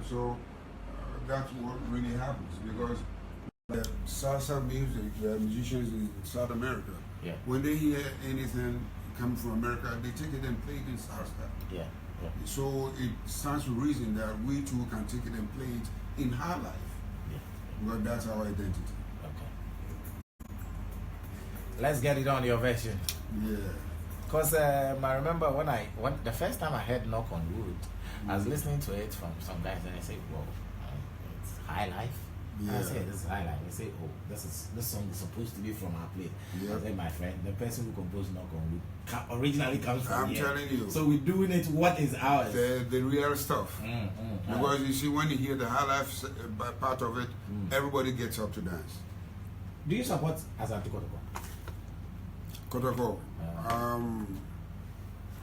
So that's what really happens because the salsa music, the musicians in South America, when they hear anything coming from America, they take it and play it in salsa. Yeah. So it stands to reason that we too can take it and play it in our life. Because that's our identity. Okay. Let's get it on your version. Yeah. Because I remember when the first time I heard Knock on Wood, I was listening to it from some guys and I said, whoa, it's high life. Yeah. I said, this is high life. They say, oh, this song is supposed to be from our place. I said, my friend, the person who composed Knock on Wood originally comes from here. I'm telling you. So we're doing it, what is ours? The real stuff. Because you see, when you hear the high life part of it, everybody gets up to dance. Do you support Asante Kotoko? Kotoko.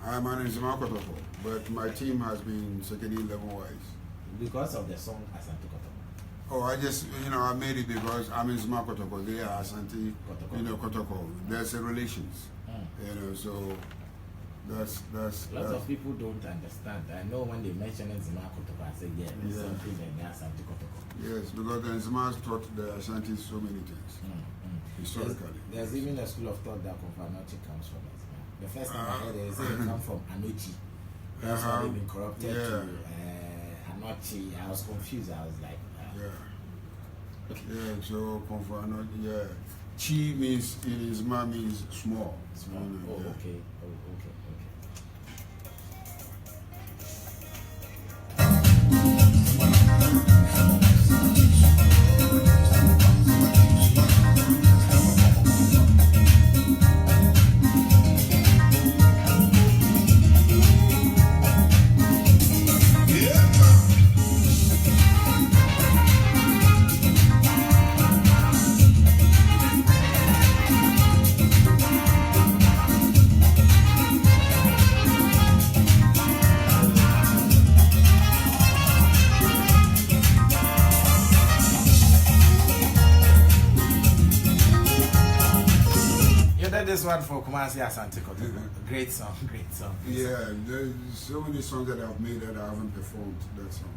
I'm an Nzima Kotoko, but my team has been second level wise. Because of the song Asante Kotoko. Oh, I just, I made it because I'm in Nzima Kotoko. They are Asante, Kotoko. There's a relations. So that's lots of people don't understand. I know when they mention Nzima Kotoko, I say, there's something like that, Asante Kotoko. Yes, because the Nzimas taught the Ashantis so many things. Historically. There's even a school of thought that Konfanochi comes from Nzima. The first time I heard it, they say it comes from Anochi. That's why they've been corrupted to Anochi. I was confused. I was like, so Konfanochi, Chi means in Nzima means small. Okay. This one for Kumasi Asante Kotoko. Great song. Yeah, there's so many songs that I've made that I haven't performed that song.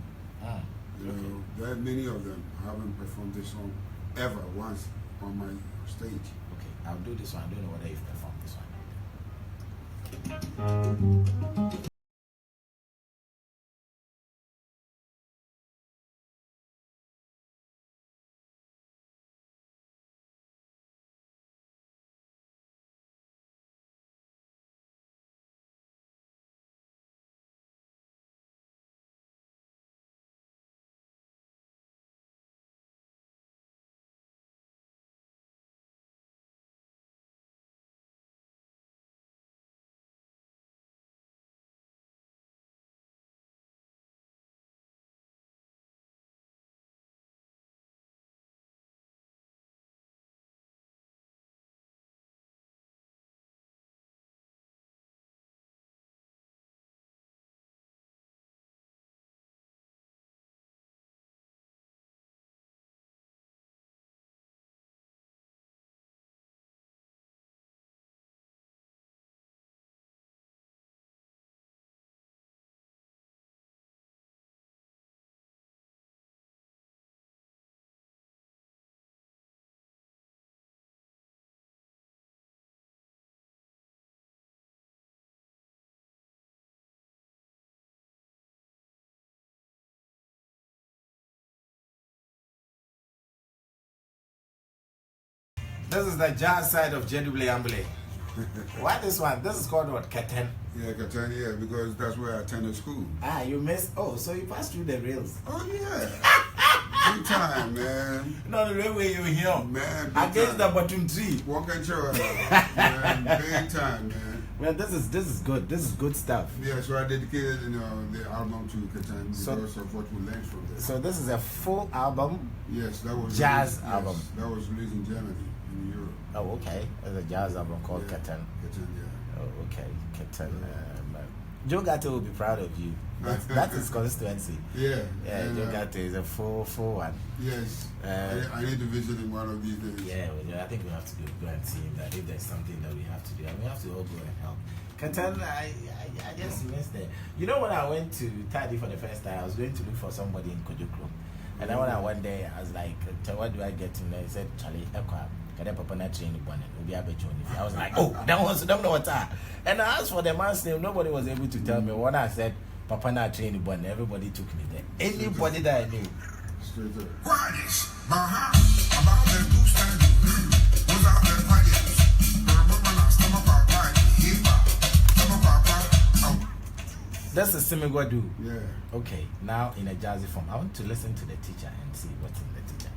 There are many of them. I haven't performed this song ever once on my stage. Okay, I'll do this one. I don't know whether you've performed this one. This is the jazz side of Jedouble Ambolley. Why this one? This is called what? Keten? Yeah, Keten, because that's where I attended school. You missed. Oh, so you passed through the rails. Oh, yeah. Big time, man. No, the railway you here. Man, against the bottom tree. Walk and show man, big time, man. Well, this is good. This is good stuff. Yeah, so I dedicated the album to Keten because of what we learned from this. So this is a full album? Yes, that was jazz album. Yes, that was released in Germany. In Europe. Oh, okay. There's a jazz album called Keten. Keten, yeah. Oh, okay. Keten. Joe Gatto will be proud of you. That's his constituency. Yeah. Joe Gatto is a full one. Yes. I need to visit him one of these days. Yeah, I think we have to go and see him. That if there's something that we have to do, and we have to all go and help. Katan, I just missed it. You know, when I went to Tadi for the first time, I was going to look for somebody in Kojukro. And then when I went there, I was like, what do I get in there? He said, Charlie, Papa not train I was like, oh, that was don't know what. And I asked for the man's name. Nobody was able to tell me. When I said Papa not train everybody took me there. Anybody that I knew. That's the Simigwadu. Yeah. Okay, now in a jazzy form. I want to listen to the teacher and see what's in the teacher.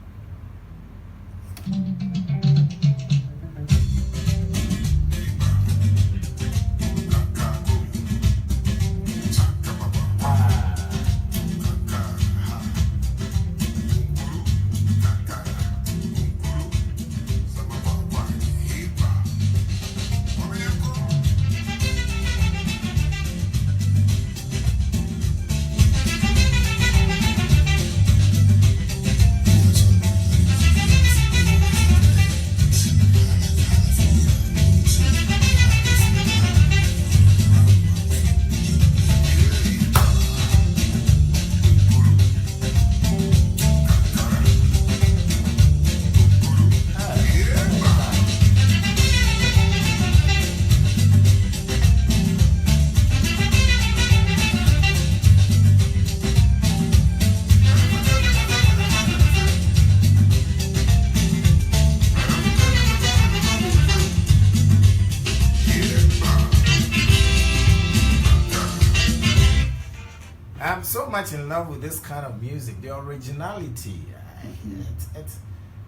I'm so much in love with this kind of music, the originality.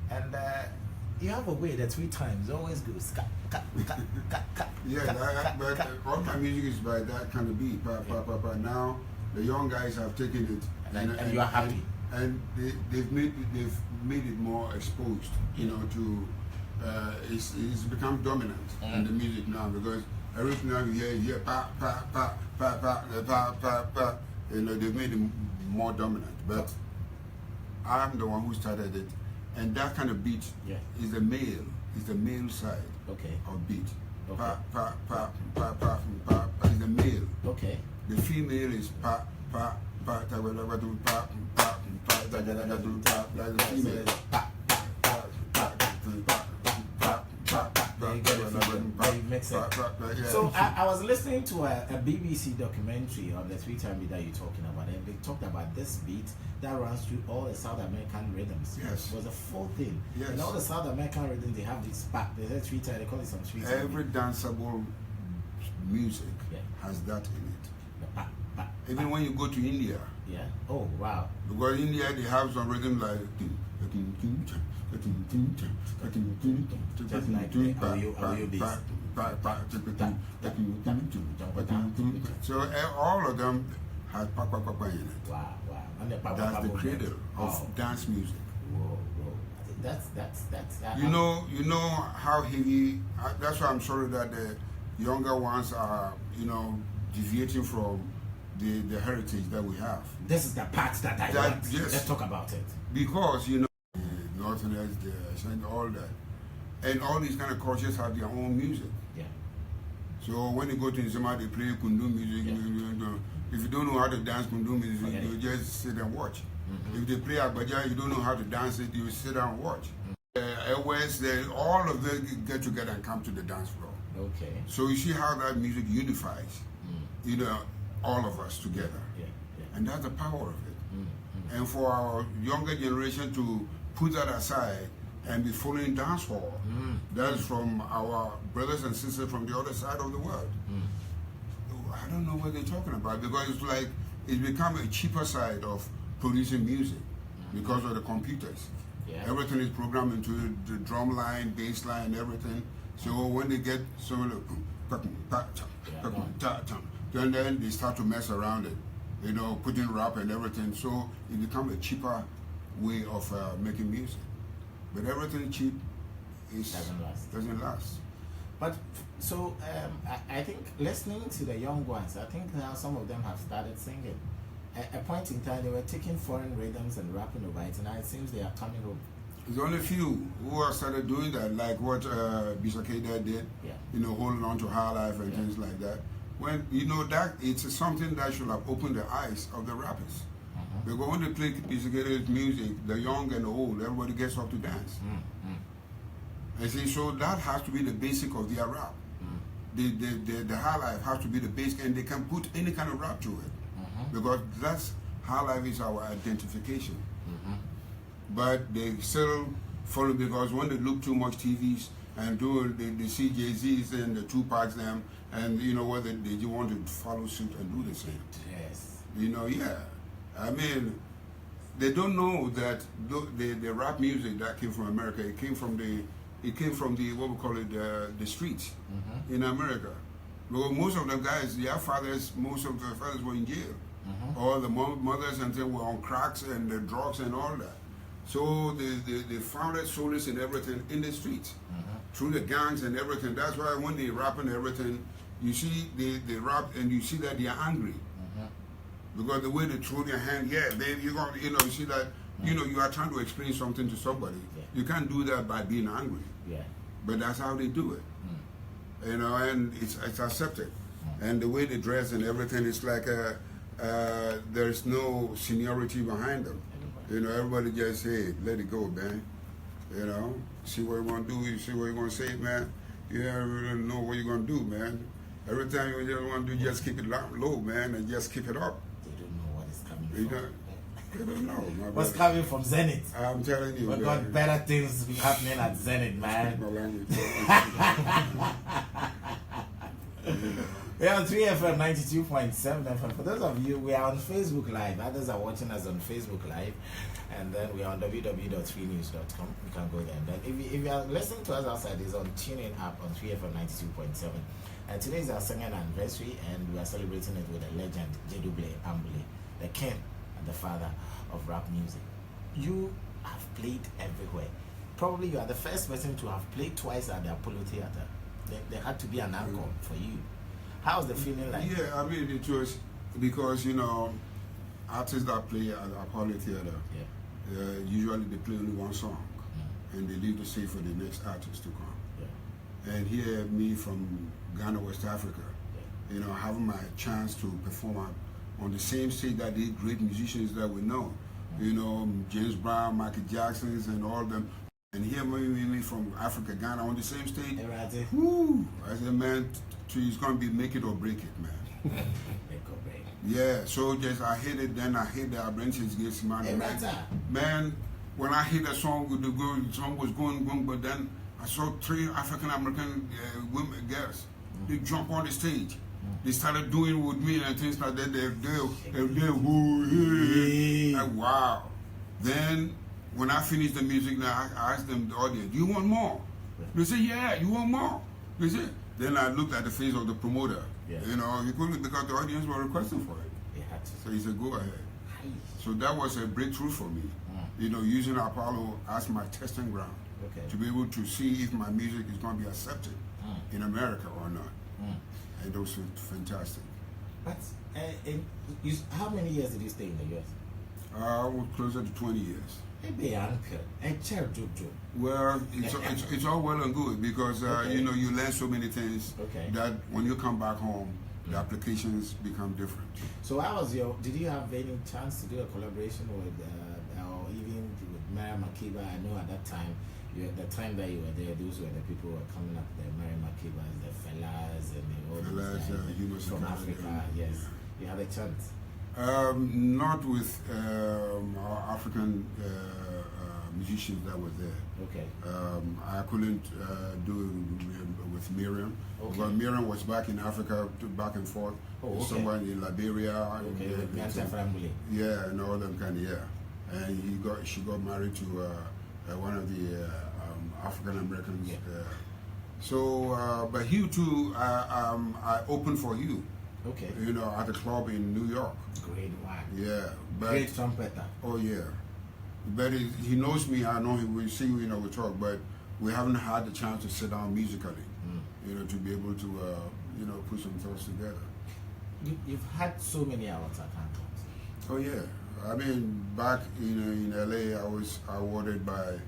And you have a way that 3 times always goes ka, ka, ka, ka, ka, yeah, but all my music is by that kind of beat. Now the young guys have taken it, and you are happy. And they've made it more exposed, you know, to it's become dominant in the music now, because everything now you hear pa pa pa pa pa pa pa pa. You know, they've made it more dominant, but I'm the one who started it, and that kind of beat is the male side of beat. Pa pa pa pa pa pa pa is the male. Okay. The female is pa pa pa ta pa pa pa pa pa like the female. Pa pa pa pa pa pa. So I was listening to a BBC documentary on the 3-time beat that you're talking about, and they talked about this beat that runs through all the South American rhythms. Yes. It was a full thing. Yes. And all the South American rhythms, they have this pack. They say 3-time, they call it some 3-time. Every danceable music has that in it. Even when you go to India. Yeah. Oh, wow. Because in India, they have some rhythm like... Just like so all of them has pa pa pa pa in it. Wow. That's the cradle of dance music. Whoa. That's you know how heavy. That's why I'm sorry that the younger ones are, you know, deviating from the heritage that we have. This is the part that I want. Yes. Let's talk about it. Because, you know, Northerners, and all that. And all these kind of cultures have their own music. Yeah. So when you go to Nzema, they play Kundu music. Yeah. If you don't know how to dance Kundu music, you just sit and watch. If they play Agbaja, you don't know how to dance it, you sit down and watch. All of them get together and come to the dance floor. Okay. So you see how that music unifies, you know, all of us together. Yeah. And that's the power of it. And for our younger generation to put that aside and be following dance hall, that's from our brothers and sisters from the other side of the world. I don't know what they're talking about, because it's like it's become a cheaper side of producing music because of the computers. Yeah. Everything is programmed into the drum line, bass line, everything. So when they get then they start to mess around it, you know, putting rap and everything. So it becomes a cheaper way of making music. But everything cheap doesn't last. But so I think listening to the young ones, I think now some of them have started singing. At a point in time, they were taking foreign rhythms and rapping over it, and now it seems they are coming home. There's only few who have started doing that, like what Bisakeda did, holding on to high life and things like that. When that it's something that should have opened the eyes of the rappers. Because when they play Bisakeda's music, the young and the old, everybody gets up to dance. And see, so that has to be the basic of their rap. The high life has to be the basic, and they can put any kind of rap to it. Because that's high life is our identification. But they still follow, because when they look too much TVs and they see Jay-Z's and the Tupacs them, and whether they want to follow suit and do the same. Yes. I mean, they don't know that the rap music that came from America, it came from the what we call it, the streets in America. Because most of the guys, most of the fathers were in jail. All the mothers and things were on cracks and the drugs and all that. So they found that solace in everything in the streets, through the gangs and everything. That's why when they rap and everything, you see they rap and you see that they are angry. Because the way they throw their hand, baby, you're gonna, you see that, you are trying to explain something to somebody. You can't do that by being angry. But that's how they do it. And it's accepted. And the way they dress and everything, it's like there's no seniority behind them. Everybody just say, let it go, man. See what you're gonna do, you see what you're gonna say, man. You never really know what you're gonna do, man. Every time you just want to do, just keep it low, man, and just keep it up. They don't know what is coming from. They don't know. What's coming from Zenith? I'm telling you, we got better things happening at Zenith, man. We are on 3FM 92.7 FM. For those of you, we are on Facebook Live. Others are watching us on Facebook Live. And then we are on www.3news.com. You can go there. And then if you are listening to us outside, it's on TuneIn app on 3FM 92.7. And today is our second anniversary, and we are celebrating it with a legend, ambolley, the king and the father of rap music. You have played everywhere. Probably you are the first person to have played twice at the Apollo Theater. There had to be an anchor for you. How's the feeling like? Yeah, I mean, it was because, artists that play at the Apollo Theater, usually they play only one song, and they leave the stage for the next artist to come. And here, me from Ghana, West Africa, having my chance to perform on the same stage that the great musicians that we know, James Brown, Michael Jackson, and all of them. And here, me from Africa, Ghana, on the same stage. Whoo! I said, man, it's going to be make it or break it, man. Yeah, so just I hit it, then I hit the Abranches gets man. Man, when I hit the song, the song was going, but then I saw 3 African American women, girls. They jump on the stage. They started doing with me and things like that. Like, wow. Then when I finished the music, I asked them, the audience, do you want more? They said, yeah, you want more? They said. Then I looked at the face of the promoter. He couldn't, because the audience were requesting for it. So he said, go ahead. So that was a breakthrough for me. Using Apollo as my testing ground. To be able to see if my music is going to be accepted in America or not. And those were fantastic. But how many years did you stay in the US? I was closer to 20 years. Well, it's all well and good because you learn so many things that when you come back home, the applications become different. So how was did you have any chance to do a collaboration with or even with Mary Makeba? I know at that time, the time that you were there, those were the people who were coming up there, Mary Makeba, the fellas and all those guys from Africa. Yes, you had a chance. Not with our African musicians that were there. I couldn't do it with Miriam. But Miriam was back in Africa, back and forth, somewhere in Liberia. And all them kind of, and she got married to one of the African Americans. But Hugh too, I opened for Hugh. At a club in New York. Great one. Yeah. But, great trumpeter. Oh, yeah. But he knows me. I know he will see, we talk, but we haven't had the chance to sit down musically, to be able to, put some thoughts together. You've had so many awards at Hamptons. Oh, yeah. I mean, back in LA, I was awarded by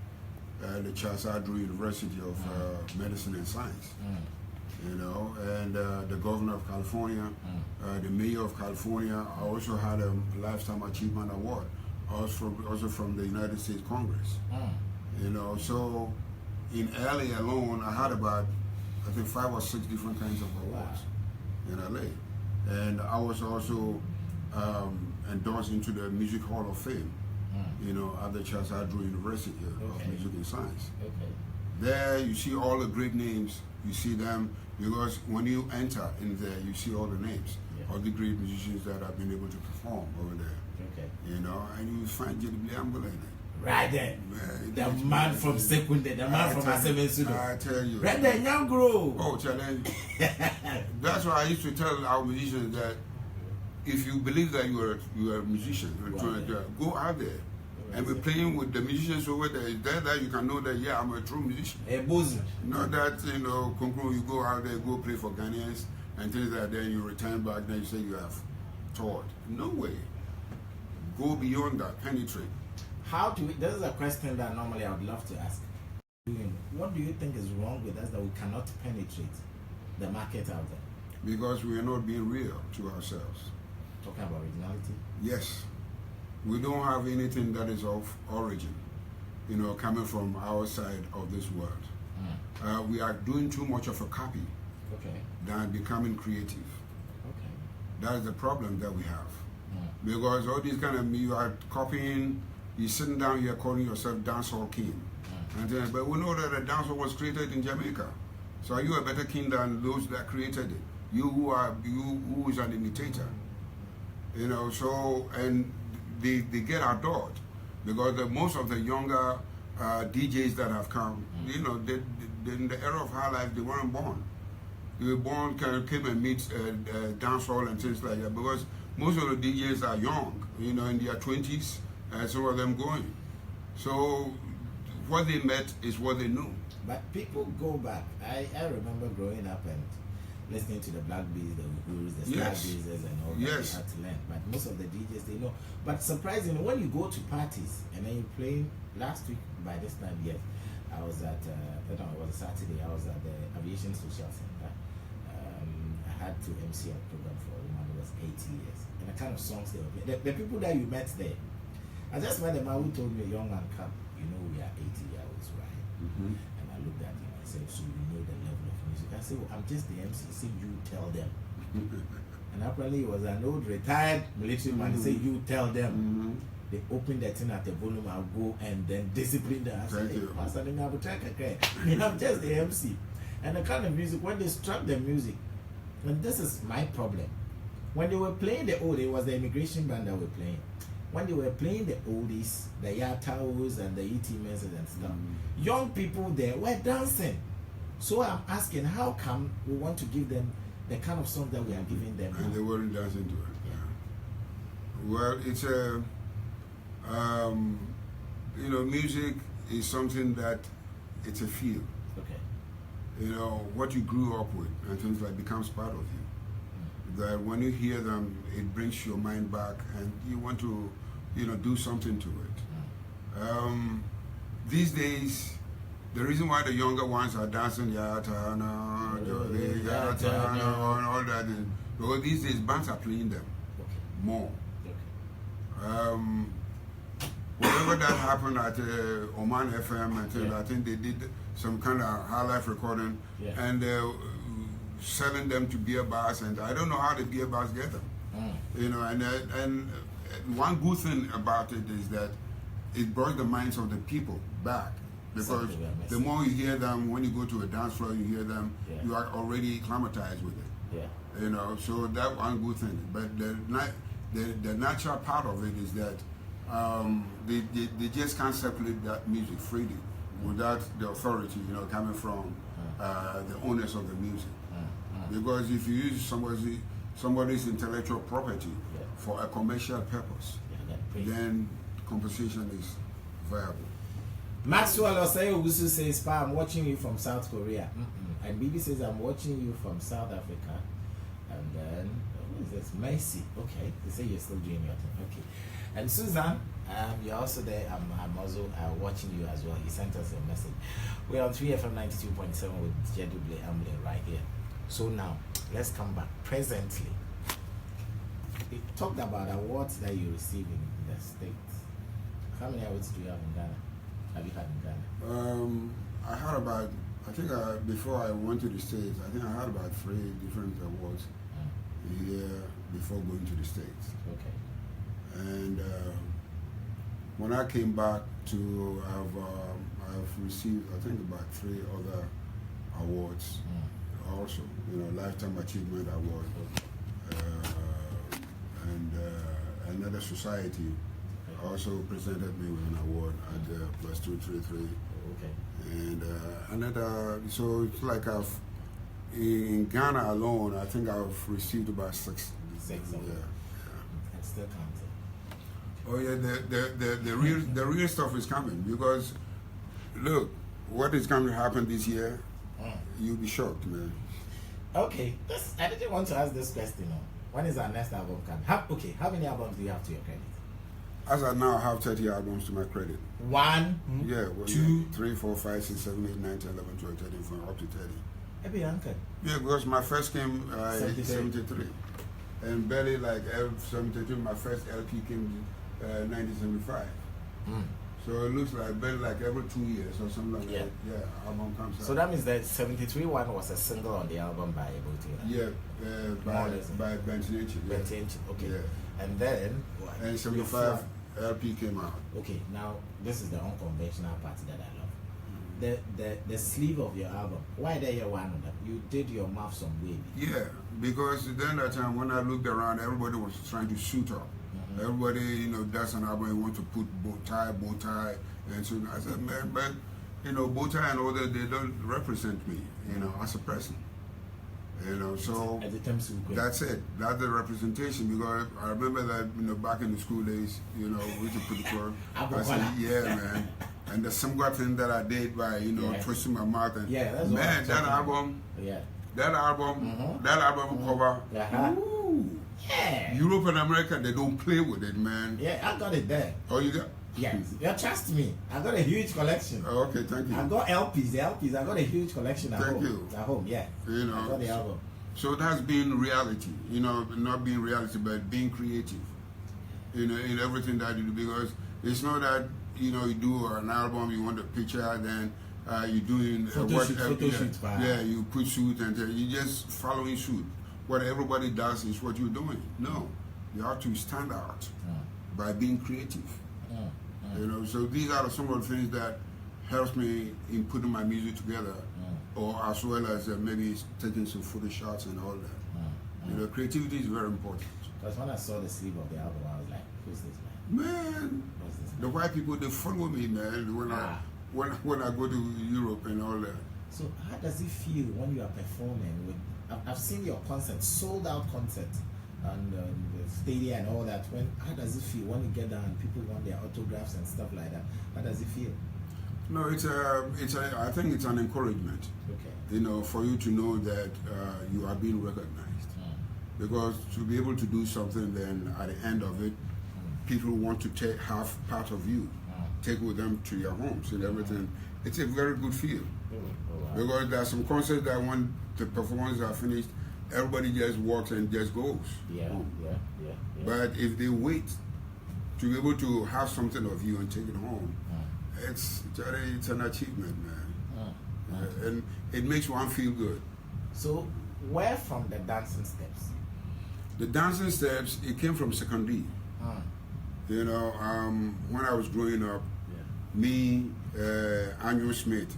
the Charles Andrew University of Medicine and Science. You know, and the governor of California, the mayor of California. I also had a Lifetime Achievement Award, also from the United States Congress. You know, so in LA alone, I had about, I think, 5 or 6 different kinds of awards in LA. And I was also endorsed into the Music Hall of Fame, you know, at the Charles Andrew University of Music and Science. There you see all the great names, you see them, because when you enter in there, you see all the names of the great musicians that have been able to perform over there. You know, and you find Jelly Ambolley. Right there. The man from Secunde, the man from Aseven Sudo. I tell you. Right there, young grow. Oh, challenge. That's why I used to tell our musicians that if you believe that you are a musician, go out there and be playing with the musicians over there. It's there that you can know that, yeah, I'm a true musician. Not that, you know, you go out there, go play for Ghanaians and things like that, then you return back, then you say you have taught. No way. Go beyond that, penetrate. This is a question that normally I would love to ask. What do you think is wrong with us that we cannot penetrate the market out there? Because we are not being real to ourselves. Talking about originality? Yes. We don't have anything that is of origin, you know, coming from our side of this world. We are doing too much of a copy than becoming creative. That is the problem that we have. Because all these kind of, you are copying, you're sitting down here calling yourself dancehall king. And then, but we know that the dancehall was created in Jamaica. So are you a better king than those that created it? You who is an imitator. You know, so, and they get adored because most of the younger DJs that have come, you know, in the era of high life, they weren't born. They were born, came and meet dancehall and things like that, because most of the DJs are young, you know, in their 20s, and some of them going. So what they met is what they knew. But people go back. I remember growing up and listening to the Black Bees, the Uhurus, the Star Beezers and all that. They had to learn. But most of the DJs, they know. But surprisingly, when you go to parties and then you play, last week by this time, yes, I was at, it was a Saturday, I was at the Aviation Social Center. I had to MC a program for a woman who was 80 years. And the kind of songs they were playing. The people that you met there, I just met a man who told me, young man, come, you know we are 80 years old, right? And I looked at him, I said, so you know the level of music? I said, well, I'm just the MC. He said, you tell them. And apparently he was an old retired military man. He said, you tell them. They opened the thing at the volume, I'll go and then discipline them. I said, hey, Pastor, I'm just the MC. And the kind of music, when they struck the music, and this is my problem. When they were playing the old, it was the immigration band that were playing. When they were playing the oldies, the Yataos and the E.T. Messers and stuff, young people there were dancing. So I'm asking, how come we want to give them the kind of song that we are giving them? And they weren't dancing to it. Well, it's a, you know, music is something that it's a feel. You know, what you grew up with and things like becomes part of you. That when you hear them, it brings your mind back and you want to, you know, do something to it. These days, the reason why the younger ones are dancing Yatana, and all that is because these days bands are playing them more. Whatever that happened at Oman FM, I think they did some kind of high life recording and selling them to beer bars, and I don't know how the beer bars get them. You know, and one good thing about it is that it brought the minds of the people back, because the more you hear them, when you go to a dance floor, you hear them, you are already acclimatized with it. You know, so that one good thing. But the natural part of it is that they just can't circulate that music freely without the authority, you know, coming from the owners of the music. Because if you use somebody's intellectual property for a commercial purpose, then compensation is viable. Maxwell Osei says, Pa, I'm watching you from South Korea. And Bibi says, I'm watching you from South Africa. And then, who is this? Mercy. Okay. They say you're still doing your thing. Okay. And Susan, You're also there. I'm also watching you as well. He sent us a message. We're on 3FM 92.7 with JW Ambolley right here. So now, let's come back. Presently, we talked about awards that you receive in the States. How many awards do you have in Ghana? Have you had in Ghana? I had about, I think before I went to the States, I think I had about 3 different awards a year before going to the States. Okay. And when I came back to, I've received, I think, about 3 other awards also. You know, Lifetime Achievement Award, and another society also presented me with an award at the Plus 233. Okay. And another, so it's like in Ghana alone, I think I've received about 6. 6. Yeah. It's still counting. Oh yeah, the real stuff is coming, because look, what is going to happen this year, you'll be shocked, man. Okay, I didn't want to ask this question. When is our next album coming? How many albums do you have to your credit? As I now have 30 albums to my credit. 1, yeah, 2, 3, 4, 5, 6, 7, 8, 9, 10, 11, 12, 13, 14, up to 30. Maybe uncle. Yeah, because my first came in 73. And barely like 73, my first LP came 1975. So it looks like barely like every 2 years or something like that. Yeah, album comes out. So that means that 73 one was a single on the album by Ebotina. Yeah, by Bentinich. Bentinich, okay. Yeah. And then and 75 LP came out. Okay, now this is the unconventional part that I love. The sleeve of your album. Why there you one of them? You did your mouth some way. Yeah, because then that time when I looked around, everybody was trying to suit up. Everybody, you know, does an album, you want to put bow tie, and so I said, man, but you know, bow tie and all that, they don't represent me, you know, as a person. You know, so that's it. That's the representation, because I remember that, you know, back in the school days, you know, we used to put the club. I said, yeah, man. And the similar thing that I did by, you know, twisting my mouth and that's man, that album, that album cover. Ooh. Yeah. Europe and America, they don't play with it, man. Yeah, I got it there. Oh, you got? Yes. You trust me. I got a huge collection. Oh, okay, thank you. I got LPs. I got a huge collection at home. Thank you. At home, yeah. You know, I got the album. So that's being reality. You know, not being reality, but being creative. You know, in everything that you do, because it's not that, you know, you do an album, you want a picture, then you're doing photo shoot. Yeah, you put suit and you're just following suit. What everybody does is what you're doing. No, you have to stand out by being creative. You know, so these are some of the things that helps me in putting my music together, or as well as maybe taking some photo shots and all that. You know, creativity is very important. Because when I saw the sleeve of the album, I was like, who's this man? Man, the white people, they follow me, man, when I go to Europe and all that. So how does it feel when you are performing with? I've seen your concerts, sold out concerts, and the stadium and all that. How does it feel when you get down and people want their autographs and stuff like that? How does it feel? No, I think it's an encouragement. Okay. You know, for you to know that you are being recognized, because to be able to do something, then at the end of it, people want to have part of you, take with them to your homes and everything. It's a very good feel. Because there are some concerts that when the performances are finished, everybody just walks and just goes. Yeah. But if they wait to be able to have something of you and take it home, it's an achievement, man. And it makes one feel good. So, where from the dancing steps? The dancing steps, it came from secondary. You know, when I was growing up, me, Andrew Smith.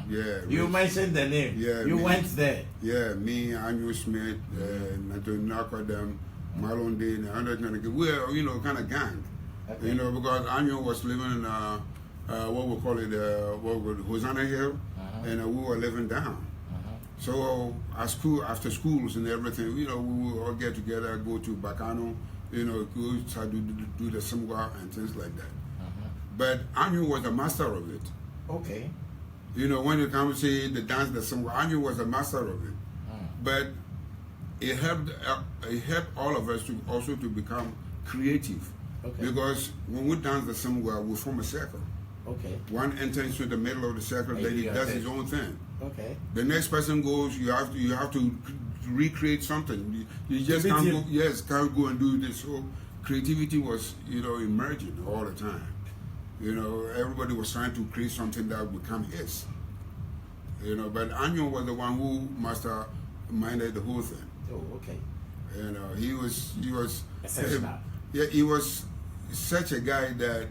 You mentioned the name. Yeah, you went there. Yeah, me, Andrew Smith, Nakodam, Marlon Dean, and we were, you know, kind of gang. Okay. You know, because Andrew was living in what we call it, Hosanna Hill, and we were living down. So after schools and everything, you know, we would all get together, go to Bacano, you know, go try to do the Simwa and things like that. But Anu was a master of it. Okay. You know, when you come to see the dance, the Simwa, Anu was a master of it. But it helped all of us to also to become creative Okay. Because when we dance the same way, we form a circle. Okay. One enters into the middle of the circle, then he does his own thing. Okay. The next person goes. You have to recreate something. You just can't go. Yes, can't go and do this. So creativity was emerging all the time. Everybody was trying to create something that would become his. But Anyo was the one who masterminded the whole thing. Oh, okay. He was exceptional. Yeah, he was such a guy that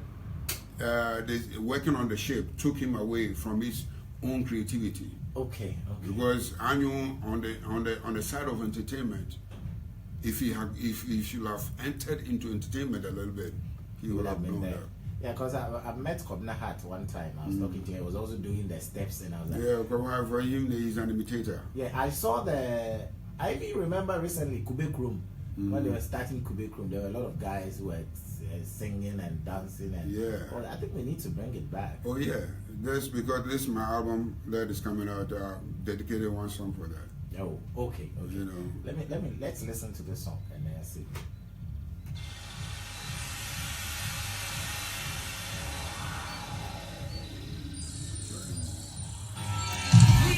working on the ship took him away from his own creativity. Okay. Because Anyo on the side of entertainment, if he should have entered into entertainment a little bit, he would have known that. Yeah, because I met Kobna Hart one time. I was talking to him. He was also doing the steps, and I was like, yeah, for him, he's an imitator. Yeah, I saw I even remember recently Kubek Room. When they were starting Kubek Room, there were a lot of guys who were singing and dancing. And well, I think we need to bring it back. Oh yeah, because this is my album that is coming out. Dedicated one song for that. Oh, okay. Let's listen to this song and then see.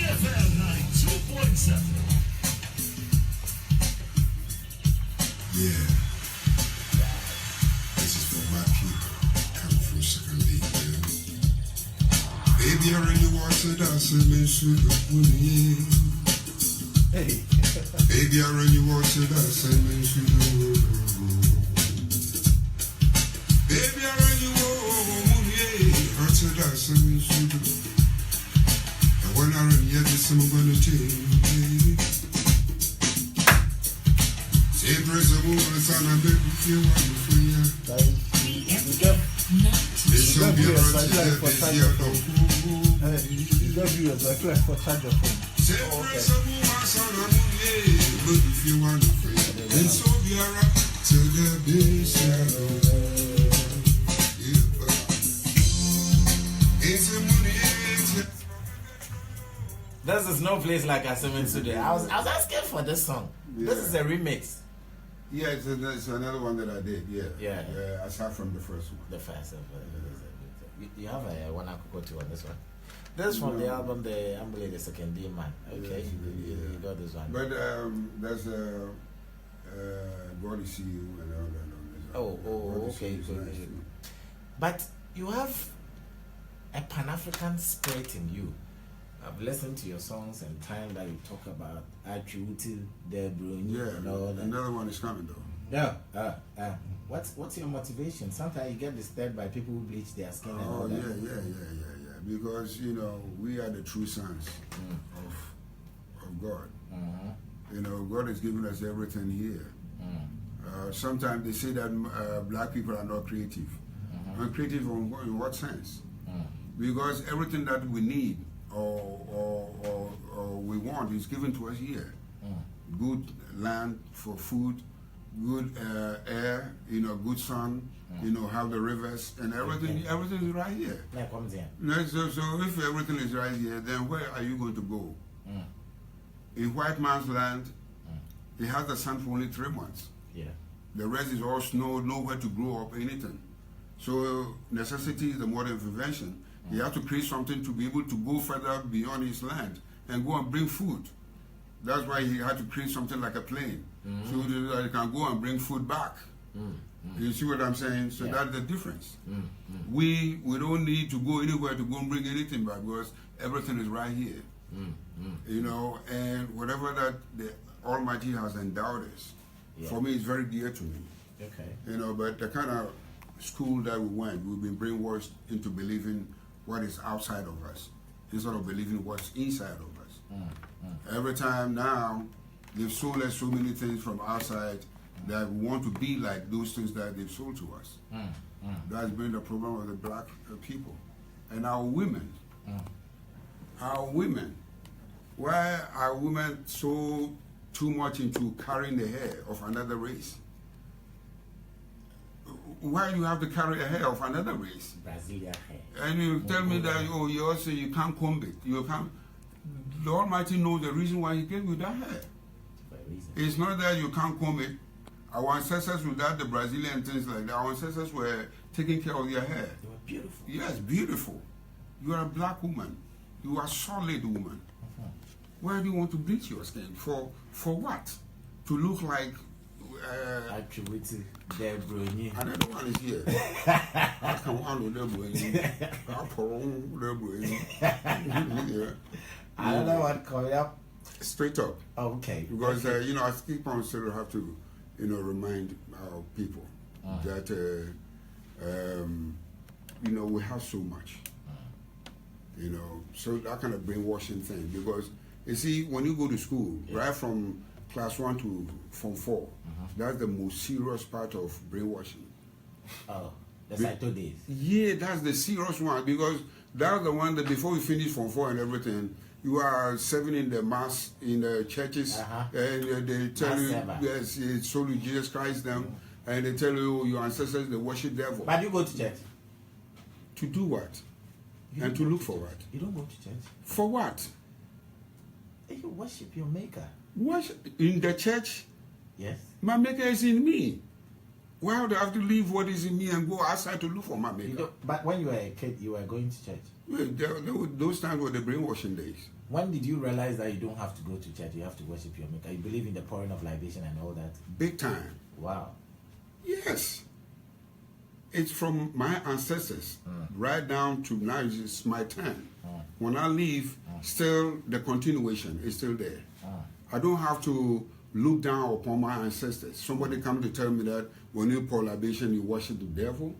FM 92.7. Yeah, this is for my people coming from Second League, man. Baby, I really want to dance and make sure Hey. Baby, I really want to dance and make sure Baby, I really want to dance and make sure. And when I run, yeah, this I'm gonna take. Say praise the woman, son, and baby, if you want to free ya. This will be a project this year, though. You got viewers like for charge your phone. Say praise the woman, son, and baby, if you want to free ya. This will be a rock to the base, it's a money, This is no place like Asemen today. I was asking for this song. Yeah. This is a remix. Yeah, it's another one that I did. Yeah. Aside from the first one. The first. You have a one I could go to on this one. This is from the album, the ambolley, the second D man. Okay, you got this one. But there's God is see you and all that. Oh, okay. Nice. But you have a Pan-African spirit in you. I've listened to your songs and time that you talk about attributing the Bruni and all that. Another one is coming though. Yeah. What's your motivation? Sometimes you get disturbed by people who bleach their skin and all that. Yeah. Because we are the true sons of God. God has given us everything here. Sometimes they say that black people are not creative. And creative in what sense? Because everything that we need or we want is given to us here. Good land for food, good air, good sun, have the rivers and everything. Everything is right here. So if everything is right here, then where are you going to go? In white man's land, he has the sun for only 3 months. Yeah. The rest is all snow, nowhere to grow up anything. So necessity is the modern invention. He has to create something to be able to go further beyond his land and go and bring food. That's why he had to create something like a plane, so that he can go and bring food back. You see what I'm saying? So that's the difference. We don't need to go anywhere to go and bring anything back because everything is right here. And whatever that the Almighty has endowed us, for me, it's very dear to me. Okay. But the kind of school that we went, we've been brainwashed into believing what is outside of us instead of believing what's inside of us. Every time now, they've sold us so many things from outside that we want to be like those things that they've sold to us. That's been the problem of the black people. And our women. Why are women so too much into carrying the hair of another race? Why do you have to carry a hair of another race? Brazilian hair. And you tell me that you also you can't comb it. You can't. The Almighty knows the reason why He gave you that hair. It's not that you can't comb it Our ancestors, without the Brazilian things like that, our ancestors were taking care of their hair. They were beautiful. Yes, beautiful. You are a black woman. You are a solid woman. Why do you want to bleach your skin? For what? To look like... Attributed their brony. Another one is here. I can handle their brony. I prolong their brony. Another one coming up. Straight up. Oh, okay. Because, I keep on still have to, remind our people that, we have so much. So that kind of brainwashing thing. Because, you see, when you go to school, right from class 1 to Form 4, that's the most serious part of brainwashing. Oh, the Saito days. Yeah, that's the serious one, because that's the one that before you finish Form 4 and everything, you are serving in the mass in the churches, and they tell you, yes, it's only Jesus Christ them, and they tell you your ancestors, they worship devil. But you go to church? To do what? And to look for what? You don't go to church? For what? You worship your maker. Worship in the church? Yes. My maker is in me. Why would I have to leave what is in me and go outside to look for my maker? But when you were a kid, you were going to church. Those times were the brainwashing days. When did you realize that you don't have to go to church, you have to worship your maker? You believe in the pouring of libation and all that? Big time. Wow. Yes. It's from my ancestors right down to now. It's my turn. When I leave, still the continuation is still there. I don't have to look down upon my ancestors. Somebody come to tell me that when you pour libation, you worship the devil.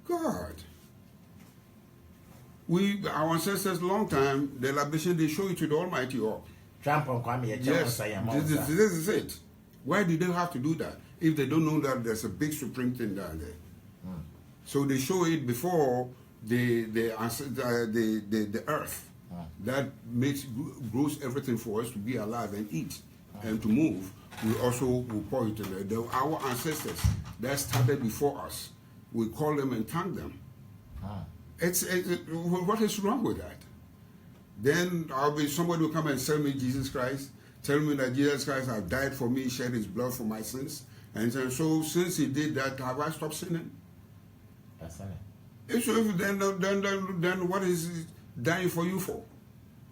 God. Our ancestors, long time, the libation, they show it to the Almighty up. Yes, this is it. Why did they have to do that if they don't know that there's a big supreme thing down there? So they show it before the earth that grows everything for us to be alive and eat and to move. We also will pour it to them. Our ancestors that started before us, we call them and thank them. What is wrong with that? Then somebody will come and tell me Jesus Christ, tell me that Jesus Christ has died for me, shed his blood for my sins. And so since he did that, have I stopped sinning? That's it. So then what is he dying for you for?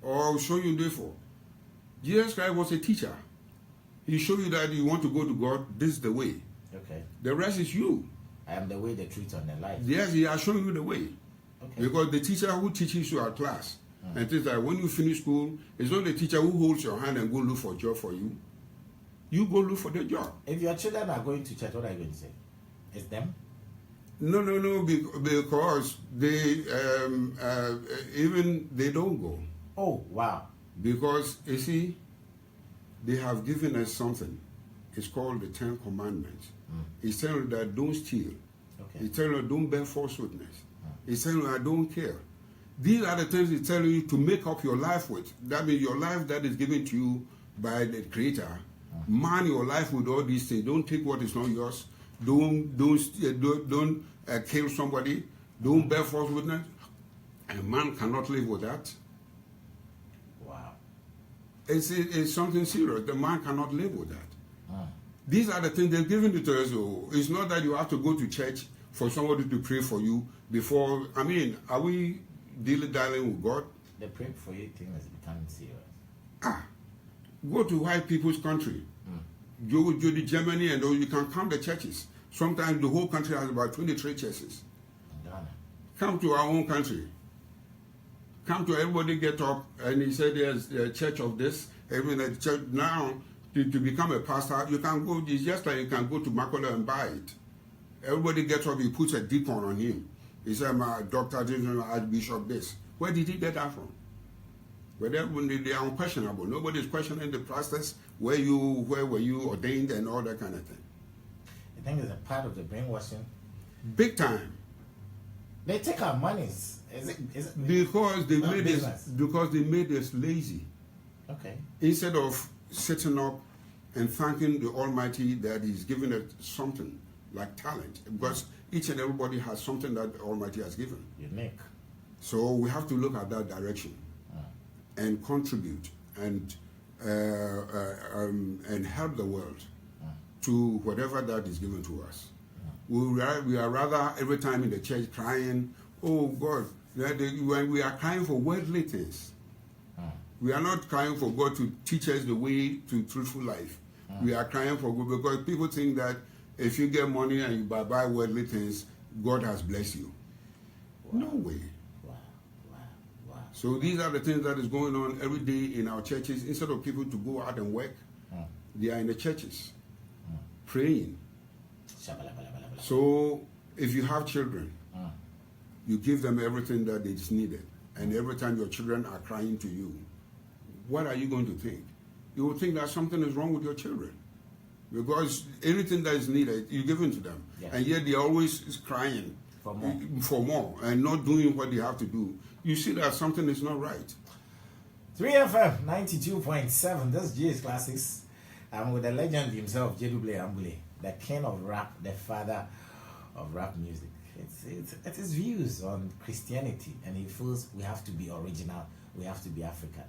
Or showing you this for? Jesus Christ was a teacher. He showed you that you want to go to God, this is the way. Okay. The rest is you. I am the way, the truth, and the life. Yes, he has shown you the way. Okay. Because the teacher who teaches you at class, and things like when you finish school, it's not the teacher who holds your hand and go look for a job for you. You go look for the job. If your children are going to church, what are you going to say? It's them? No, because they even they don't go. Oh, wow. Because you see, they have given us something. It's called the 10 Commandments. It's telling you that don't steal. Okay. It's telling you don't bear false witness. It's telling you I don't care. These are the things it's telling you to make up your life with. That means your life that is given to you by the Creator. Man your life with all these things. Don't take what is not yours. Don't kill somebody. Don't bear false witness. A man cannot live with that. Wow. It's something serious. The man cannot live with that. These are the things they've given it to us. It's not that you have to go to church for somebody to pray for you before. I mean, are we dilly-dallying with God? The pray for you thing is becoming serious. Go to white people's country. Go to Germany and you can count the churches. Sometimes the whole country has about 23 churches. Ghana. Come to our own country. Come to everybody get up and he said there's a church of this. Every church now to become a pastor, you can go. It's just like you can go to Makola and buy it. Everybody gets up, he puts a deacon on him. He said, "My doctor, Archbishop, this." Where did he get that from? But they are unquestionable. Nobody is questioning the process. Where were you ordained and all that kind of thing. I think it's a part of the brainwashing. Big time. They take our monies. Is it because they made us lazy. Okay. Instead of sitting up and thanking the Almighty that He's given us something like talent, because each and everybody has something that the Almighty has given. Unique. So we have to look at that direction and contribute and help the world to whatever that is given to us. We are rather every time in the church crying, oh God, when we are crying for worldly things. We are not crying for God to teach us the way to truthful life. We are crying for God because people think that if you get money and you buy worldly things, God has blessed you. Wow. No way. Wow. So these are the things that is going on every day in our churches. Instead of people to go out and work, they are in the churches praying. So if you have children, you give them everything that is needed. And every time your children are crying to you, what are you going to think? You will think that something is wrong with your children. Because anything that is needed, you give it to them. Yeah. And yet they are always crying for more and not doing what they have to do. You see that something is not right. 3FM 92.7. This is GS Classics. I'm with the legend himself, Jedubile Ambule, the king of rap, the father of rap music. It's his views on Christianity, and he feels we have to be original, we have to be African.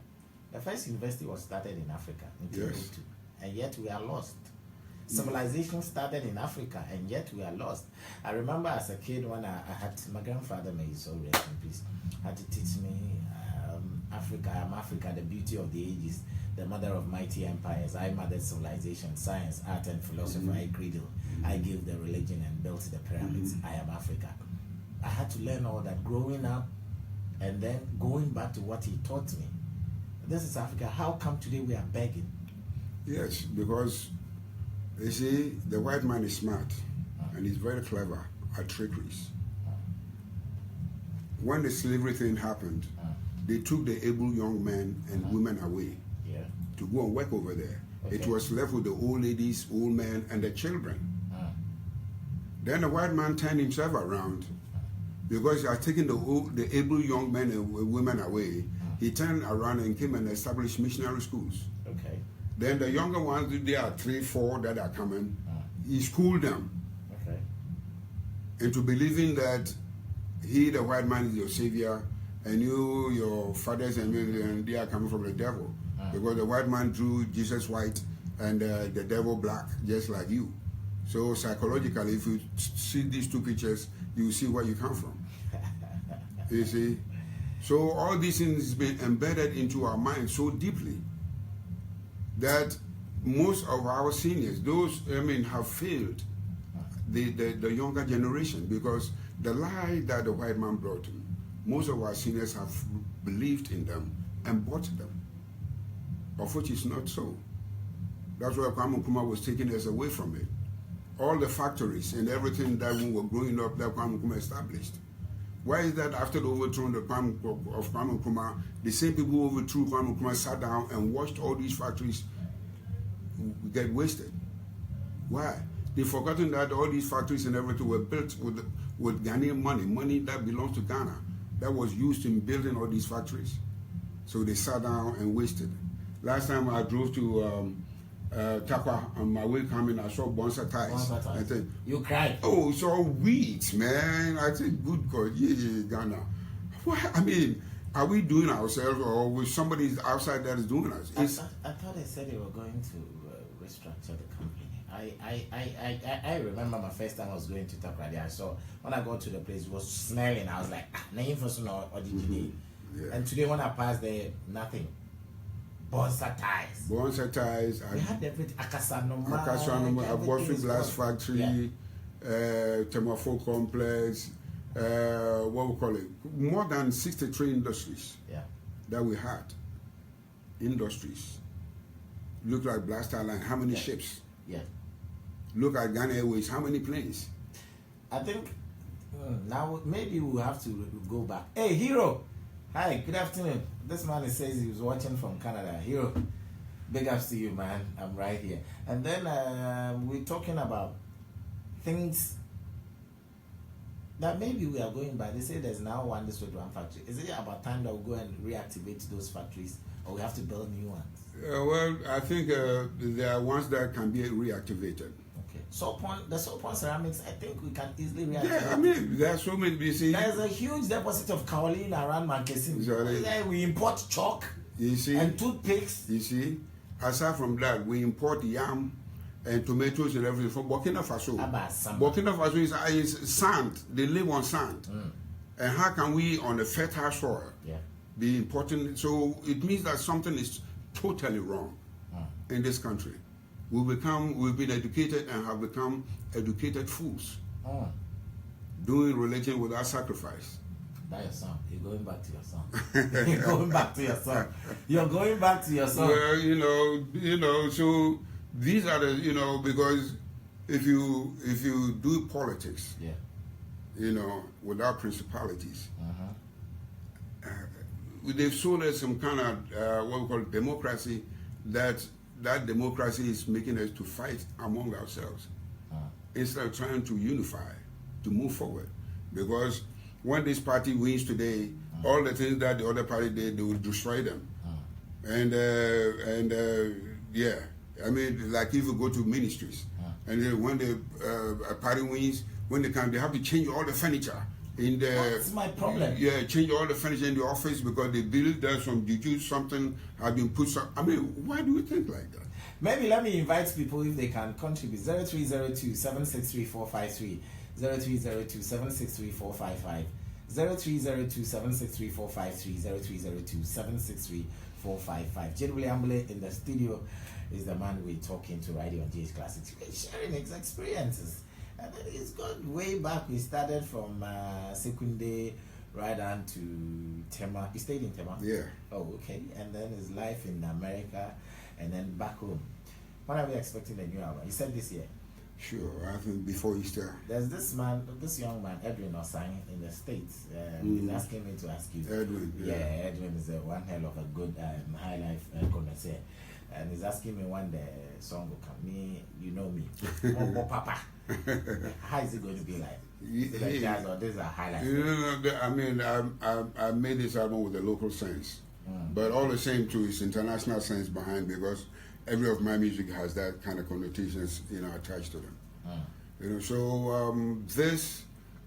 The first university was started in Africa in Timbuktu, and yet we are lost. Civilization started in Africa, and yet we are lost. I remember as a kid when I had my grandfather, may his soul rest in peace, had to teach me Africa. I am Africa, the beauty of the ages, the mother of mighty empires. I mothered civilization, science, art, and philosophy. I cradle. I gave the religion and built the pyramids. I am Africa. I had to learn all that growing up, and then going back to what he taught me. This is Africa. How come today we are begging? Yes, because you see, the white man is smart and he's very clever at trickeries. When the slavery thing happened, they took the able young men and women away to go and work over there. Okay. It was left with the old ladies, old men, and the children. Then the white man turned himself around because he had taken the able young men and women away. He turned around and came and established missionary schools. Okay. Then the younger ones, there are 3, 4 that are coming. He schooled them into believing that he, the white man, is your savior, and you, your fathers and they are coming from the devil. Because the white man drew Jesus white and the devil black, just like you. So psychologically, if you see these two pictures, you see where you come from. You see? So all these things have been embedded into our minds so deeply that most of our seniors, those, have failed the younger generation, because the lie that the white man brought in, most of our seniors have believed in them and bought them, of which is not so. That's why Kwame Nkrumah was taking us away from it. All the factories and everything that we were growing up that Kwame Nkrumah established. Why is that after the overthrow of Kwame Nkrumah, the same people who overthrew Kwame Nkrumah sat down and watched all these factories get wasted? Why? They've forgotten that all these factories and everything were built with Ghanaian money that belongs to Ghana, that was used in building all these factories. So they sat down and wasted. Last time I drove to Takwa, on my way coming, I saw Bonsa ties. I said, you cried? Oh, it's all weeds, man. I said, good God, yeah, Ghana. What? I mean, are we doing ourselves, or was somebody outside that is doing us? I thought they said they were going to restructure the company. I remember my first time I was going to Takrady. I saw, when I got to the place, it was smelling. I was like, or did you And today when I passed there, nothing. Bonsa ties. Bonsa ties. We had everything. Akasanoma, Abortion Glass Factory, Temafo Complex, what we call it? More than 63 industries that we had. Industries. Look like Blaster Line, how many ships? Look at Ghana Airways, how many planes? I think now maybe we'll have to go back. Hey, Hero! Hi, good afternoon. This man says he was watching from Canada. Hero, big ups to you, man. I'm right here. And then we're talking about things that maybe we are going by. They say there's now one district, one factory. Is it about time that we'll go and reactivate those factories, or we have to build new ones? Well, I think there are ones that can be reactivated. Okay. The Sopon ceramics, I think we can easily reactivate. Yeah, I mean, there are so many. You see, there's a huge deposit of kaolin around Mankesim. We import chalk, you see, and toothpicks. You see, aside from that, we import yam, and tomatoes and everything from Burkina Faso. Abasamba. Burkina Faso is sand. They live on sand. And how can we, on a fertile soil, be important? So it means that something is totally wrong in this country. We've been educated and have become educated fools. Doing religion without sacrifice. That's your song. You're going back to your song. You're going back to your song. You're going back to your song. Well, you know, so these are the, because if you do politics, you know, without principalities, they've sold us some kind of what we call democracy. That democracy is making us to fight among ourselves instead of trying to unify, to move forward. Because when this party wins today, all the things that the other party did, they will destroy them. And I mean, like if you go to ministries, and then when the party wins, when they come, they have to change all the furniture. That's my problem. Yeah, change all the furniture in the office because they believe there's some juju, something has been put. I mean, why do you think like that? Maybe let me invite people if they can contribute. 0302 763 453, 0302 763 455, 0302 763 453, 0302 763 455. Generally, Ambolley in the studio is the man we're talking to right here on GH Classics. We're sharing his experiences. And then it's gone way back. We started from Sekunde right on to Tema. You stayed in Tema? Yeah. Oh, okay. And then his life in America and then back home. When are we expecting a new album? You said this year? Sure, I think before Easter. There's this young man, Edwin Osang, in the States. He's asking me to ask you. Edwin, yeah. Edwin is one hell of a good high life connoisseur. And he's asking me when the song will come. Me, you know me. Oh, Papa. How is it going to be like? Is it like jazz or this is a highlight? I mean, I made this album with a local sense. But all the same too, it's international sense behind, because every of my music has that kind of connotations, attached to them. So this,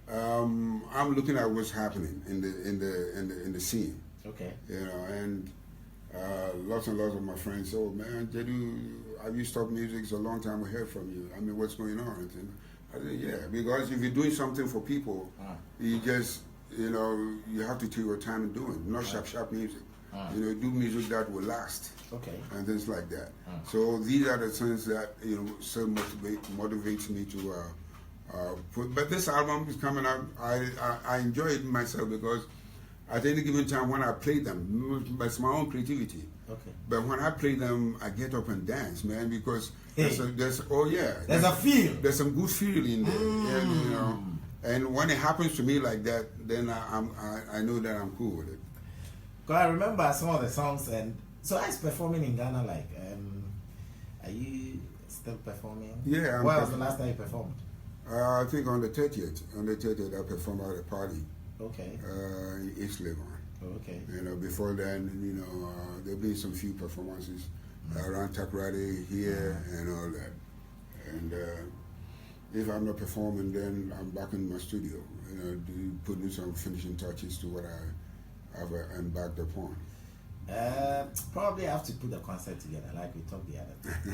I'm looking at what's happening in the scene. Okay. And lots and lots of my friends say, "Oh man, Jedu, have you stopped music? It's a long time we heard from you. I mean, what's going on?" And I said, "Yeah, because if you're doing something for people, you just, you have to take your time in doing, not sharp music. Do music that will last." Okay. And things like that. So these are the things that still motivates me to put. But this album is coming out. I enjoy it myself because at any given time when I play them, it's my own creativity. Okay. But when I play them, I get up and dance, man, because there's a feel. There's some good feel in there, And when it happens to me like that, then I know that I'm cool with it. Cause I remember some of the songs, and so I was performing in Ghana. Like, are you still performing? Yeah. When was the last time you performed? I think on the 30th. On the 30th, I performed at a party. Okay. In East Legon. Okay. Before then, there'll be some few performances around Takrady here and all that. And if I'm not performing, then I'm back in my studio, putting some finishing touches to what I've embarked upon. Probably have to put a concert together, like we talked the other time.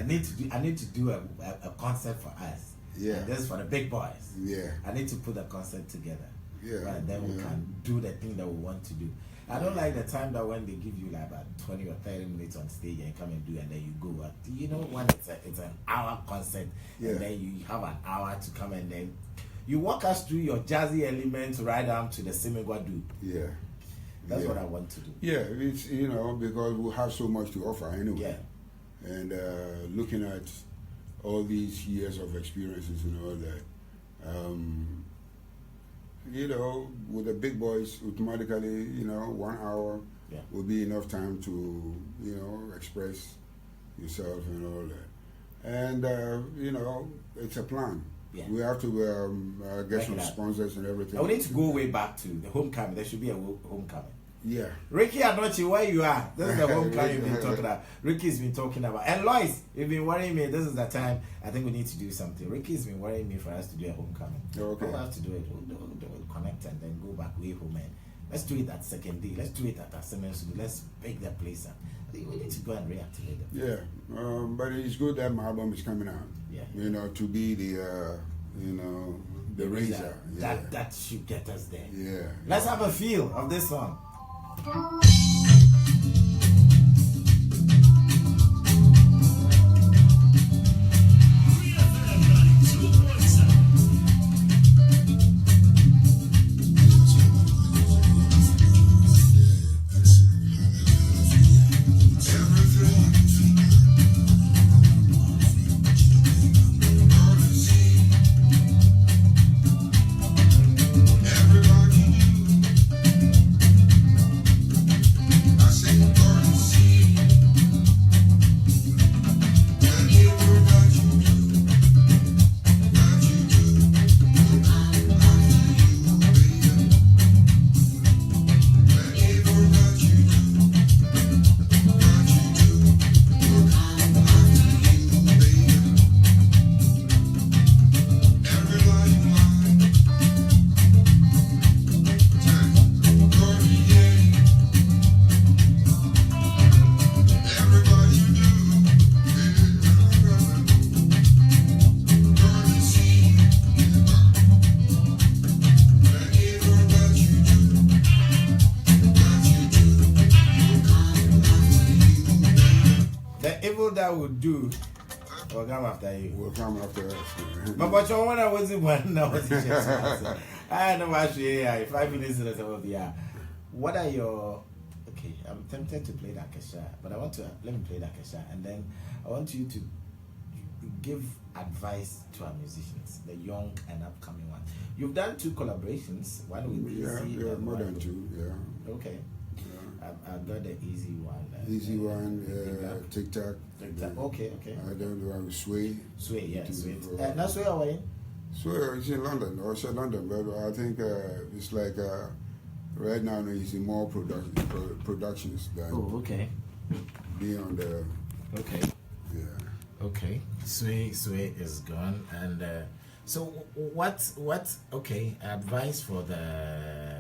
I need to do a concert for us. Yeah. And this is for the big boys. Yeah. I need to put a concert together. Yeah. Right, then we can do the thing that we want to do. I don't like the time that when they give you like about 20 or 30 minutes on stage and come and do, and then you go. When it's an hour concert, and then you have an hour to come, and then you walk us through your jazzy elements right down to the Semigwadu. Yeah. That's what I want to do. Yeah, it's because we have so much to offer anyway. Yeah. And looking at all these years of experiences and all that, with the big boys, automatically, 1 hour will be enough time to, express yourself and all that. And, it's a plan. Yeah. We have to get some sponsors and everything. We need to go way back to the homecoming. There should be a homecoming. Yeah. Ricky Anochi, where you are? This is the homecoming you've been talking about. Ricky's been talking about. And Lois, you've been worrying me. This is the time. I think we need to do something. Ricky's been worrying me for us to do a homecoming. Okay. We'll have to do it. We'll connect and then go back way home and Let's do it at Second D. Let's do it at Assembly Studio. Let's pick the place up. We need to go and reactivate them. Yeah, but it's good that my album is coming out. Yeah. You know, to be the, you know, the razor. Yeah. That should get us there. Yeah. Let's have a feel of this song. That would do. We'll come after you. We'll come after us. But you want to was it one now? I know actually. 5 minutes later, yeah. What are your? Okay, I'm tempted to play that Kesha, but I want to let me play that Kesha, and then I want you to give advice to our musicians, the young and upcoming ones. You've done 2 collaborations, one with Easy. Yeah, more than 2. Yeah. Okay. I've got the Easy one. Easy one, TikTok. Okay. I don't know how Sway. Sway, yeah, Sway. Not Sway away. Sway, it's in London, also London, but I think it's like right now he's in more productions than. Oh, okay. Be on the. Okay. Yeah. Okay. Sway is gone, and so what? Okay, advice for the